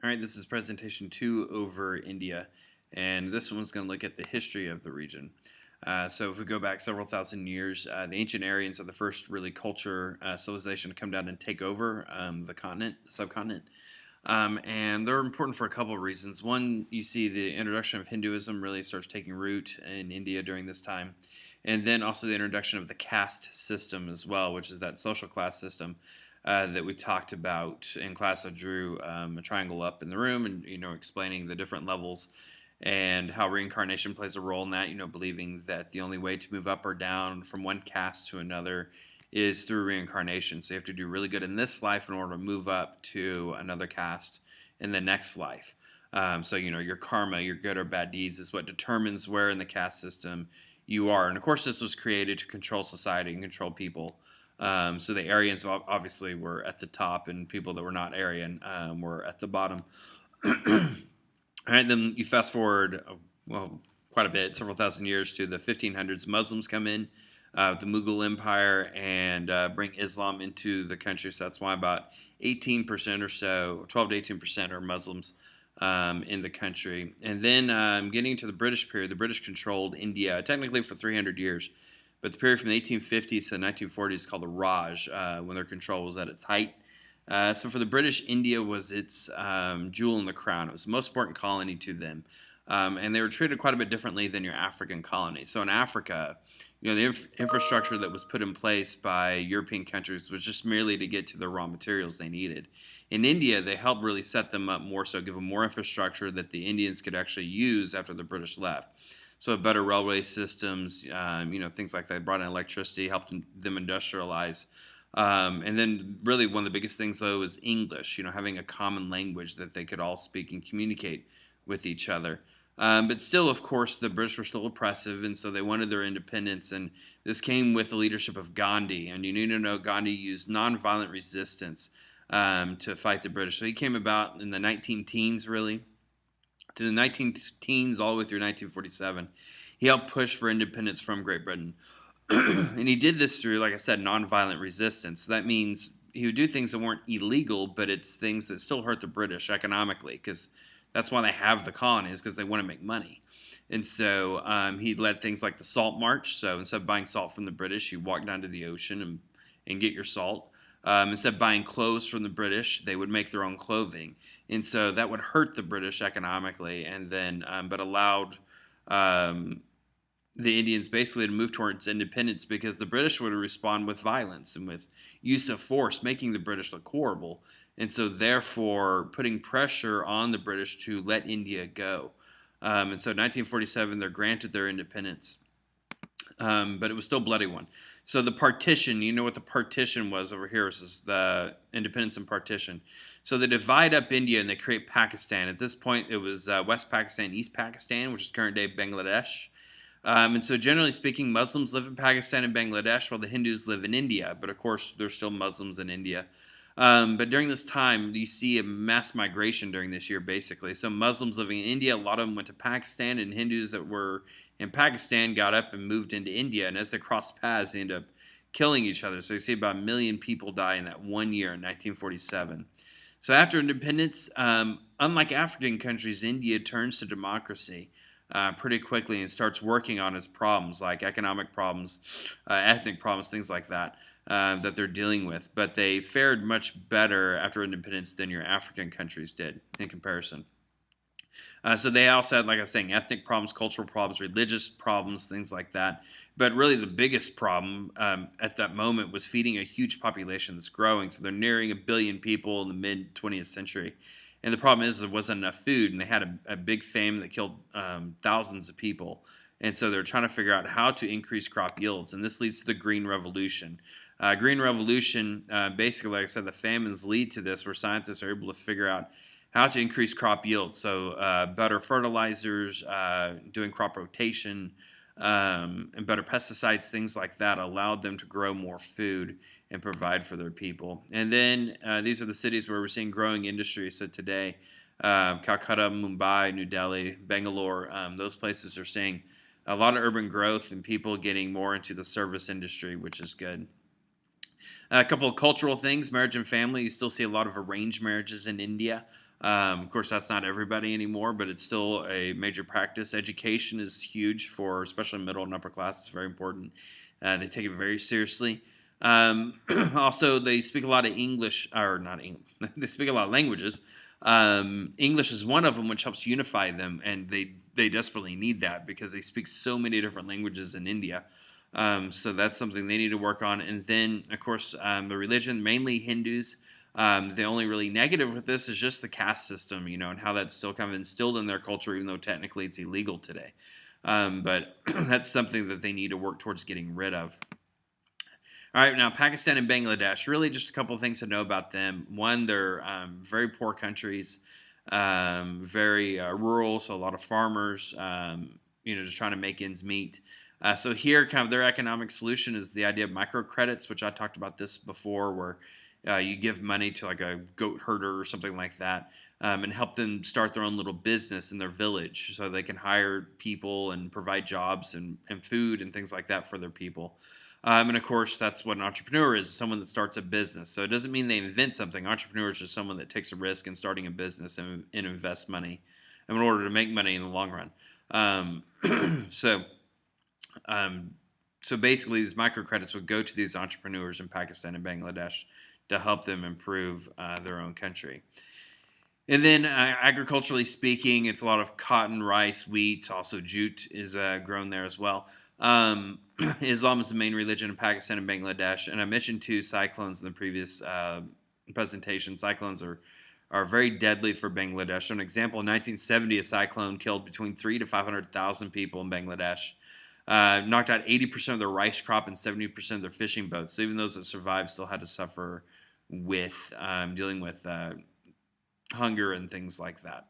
All right, this is presentation 2 over India, and this one's going to look at the history of the region. So if we go back several thousand years, the ancient Aryans are the first really culture civilization to come down and take over the subcontinent. And they're important for a couple of reasons. One, you see the introduction of Hinduism really starts taking root in India during this time. And then also the introduction of the caste system as well, which is that social class system that we talked about in class. I drew a triangle up in the room and, explaining the different levels and how reincarnation plays a role in that, believing that the only way to move up or down from one caste to another is through reincarnation. So you have to do really good in this life in order to move up to another caste in the next life. So, your karma, your good or bad deeds is what determines where in the caste system you are. And of course, this was created to control society and control people. So the Aryans obviously were at the top, and people that were not Aryan were at the bottom. All right, then you fast forward, quite a bit, several thousand years to the 1500s. Muslims come in, the Mughal Empire, and bring Islam into the country. So that's why about 18% or so, 12 to 18% are Muslims in the country. And then getting to the British period, the British controlled India technically for 300 years. But the period from the 1850s to the 1940s is called the Raj, when their control was at its height. So for the British, India was its jewel in the crown. It was the most important colony to them. And they were treated quite a bit differently than your African colonies. So in Africa, the infrastructure that was put in place by European countries was just merely to get to the raw materials they needed. In India, they helped really set them up more so, give them more infrastructure that the Indians could actually use after the British left. So better railway systems, things like that. They brought in electricity, helped them industrialize. And then really one of the biggest things, though, is English, having a common language that they could all speak and communicate with each other. But still, of course, the British were still oppressive, and so they wanted their independence. And this came with the leadership of Gandhi. And you need to know Gandhi used nonviolent resistance to fight the British. So he came about in the 19 teens, really, through the 19 teens all the way through 1947. He helped push for independence from Great Britain. And he did this through, like I said, nonviolent resistance. So that means he would do things that weren't illegal, but it's things that still hurt the British economically, because that's why they have the colonies, because they want to make money. And so he led things like the Salt March. So instead of buying salt from the British, you walk down to the ocean and get your salt. Instead of buying clothes from the British, they would make their own clothing. And so that would hurt the British economically, and then but allowed the Indians basically to move towards independence, because the British would respond with violence and with use of force, making the British look horrible. And so therefore putting pressure on the British to let India go. And so in 1947, they're granted their independence. But it was still a bloody one. So the partition, you know what the partition was over here, is the independence and partition. So they divide up India and they create Pakistan. At this point, it was West Pakistan, East Pakistan, which is current-day Bangladesh. And so generally speaking, Muslims live in Pakistan and Bangladesh while the Hindus live in India. But of course, there's still Muslims in India. But during this time, you see a mass migration during this year, basically. So Muslims living in India, a lot of them went to Pakistan, and Hindus that were in Pakistan got up and moved into India. And as they crossed paths, they ended up killing each other. So you see about 1 million people die in that 1 year in 1947. So after independence, unlike African countries, India turns to democracy pretty quickly and starts working on its problems, like economic problems, ethnic problems, things like that, that they're dealing with. But they fared much better after independence than your African countries did in comparison. So they also had, like I was saying, ethnic problems, cultural problems, religious problems, things like that. But really the biggest problem at that moment was feeding a huge population that's growing. So they're nearing 1 billion people in the mid-20th century. And the problem is there wasn't enough food, and they had a big famine that killed thousands of people. And so they're trying to figure out how to increase crop yields, and this leads to the Green Revolution. Green Revolution, basically, like I said, the famines lead to this, where scientists are able to figure out how to increase crop yield. So better fertilizers, doing crop rotation, and better pesticides, things like that, allowed them to grow more food and provide for their people. And then these are the cities where we're seeing growing industry. So today, Calcutta, Mumbai, New Delhi, Bangalore, those places are seeing a lot of urban growth and people getting more into the service industry, which is good. A couple of cultural things, marriage and family. You still see a lot of arranged marriages in India. Of course, that's not everybody anymore, but it's still a major practice. Education is huge for especially middle and upper class. It's very important. They take it very seriously. Also, they speak a lot of English, or not English. They speak a lot of languages. English is one of them, which helps unify them, and they desperately need that because they speak so many different languages in India. So that's something they need to work on. And then, of course, the religion, mainly Hindus. The only really negative with this is just the caste system, and how that's still kind of instilled in their culture, even though technically it's illegal today. But that's something that they need to work towards getting rid of. All right, now Pakistan and Bangladesh. Really, just a couple of things to know about them. One, they're very poor countries, very rural, so a lot of farmers. Just trying to make ends meet. So here, kind of their economic solution is the idea of microcredits, which I talked about this before, where you give money to like a goat herder or something like that, and help them start their own little business in their village, so they can hire people and provide jobs and food and things like that for their people. And of course, that's what an entrepreneur is, someone that starts a business. So it doesn't mean they invent something. Entrepreneur is just someone that takes a risk in starting a business and invests money in order to make money in the long run. Um, so, so basically, these microcredits would go to these entrepreneurs in Pakistan and Bangladesh to help them improve their own country. And then, agriculturally speaking, it's a lot of cotton, rice, wheat. Also, jute is grown there as well. Islam is the main religion in Pakistan and Bangladesh, and I mentioned two cyclones in the previous presentation. Cyclones are very deadly for Bangladesh. So an example, in 1970, a cyclone killed between 300,000 to 500,000 people in Bangladesh. Knocked out 80% of their rice crop and 70% of their fishing boats. So even those that survived still had to suffer with dealing with hunger and things like that.